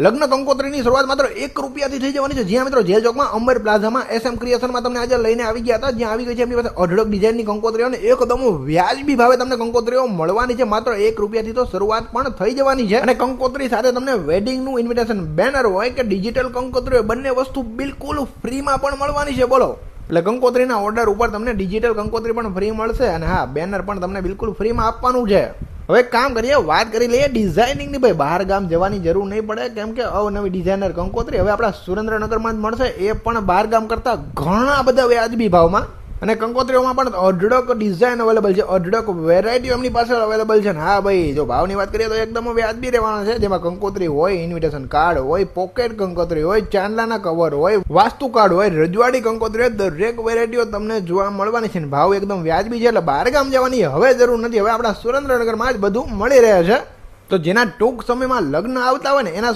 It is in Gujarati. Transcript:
લગ્ન કંકોત્રીની શરૂઆત માત્ર ₹1 થઈ જવાની છે। જ્યાં મિત્રો જેલ ચોકમાં અમર પ્લાઝામાં SM ક્રિએશનમાં તમને આજે લઈને આવી ગયા હતા, જ્યાં આવી ગઈ છે એમની પાસે અઢળક ડિઝાઇનની કંકોત્રીઓ અને એકદમ વ્યાજબી ભાવે તમને કંકોત્રીઓ મળવાની છે। માત્ર ₹1 તો શરૂઆત પણ થઈ જવાની છે અને કંકોત્રી સાથે તમને વેડિંગનું ઇન્વિટેશન બેનર હોય કે ડિજિટલ કંકોત્રી બંને વસ્તુ બિલકુલ ફ્રીમાં પણ મળવાની છે। બોલો, એટલે કંકોત્રીના ઓર્ડર ઉપર તમને ડિજિટલ કંકોત્રી પણ ફ્રી મળશે અને હા, બેનર પણ તમને બિલકુલ ફ્રીમાં આપવાનું છે। હવે કામ કરીએ, વાત કરી લઈએ ડિઝાઇનિંગની। ભાઈ બહાર ગામ જવાની જરૂર નહીં પડે, કેમ કે અવનવી ડિઝાઇનર કંકોત્રી હવે આપણા સુરેન્દ્રનગરમાં જ મળશે, એ પણ બહાર ગામ કરતાં ઘણા બધા વ્યાજબી ભાવમાં। અને કંકોત્રીઓમાં પણ અઢળક ડિઝાઇન અવેલેબલ છે, અઢળક વેરાયટીઓ એમની પાસે અવેલેબલ છે ને હા ભાઈ, જો ભાવની વાત કરીએ તો એકદમ વ્યાજબી રહેવાના છે, જેમાં કંકોત્રી હોય, ઇન્વિટેશન કાર્ડ હોય, પોકેટ કંકોત્રી હોય, ચાંદલાના કવર હોય, વાસ્તુ કાર્ડ હોય, રજવાડી કંકોત્રી હોય, દરેક વેરાયટીઓ તમને જોવા મળવાની છે ને ભાવ એકદમ વ્યાજબી છે, એટલે બહાર ગામ જવાની હવે જરૂર નથી। હવે આપણા સુરેન્દ્રનગરમાં જ બધું મળી રહે છે। તો જેના ટૂંક સમયમાં લગ્ન આવતા હોય ને એના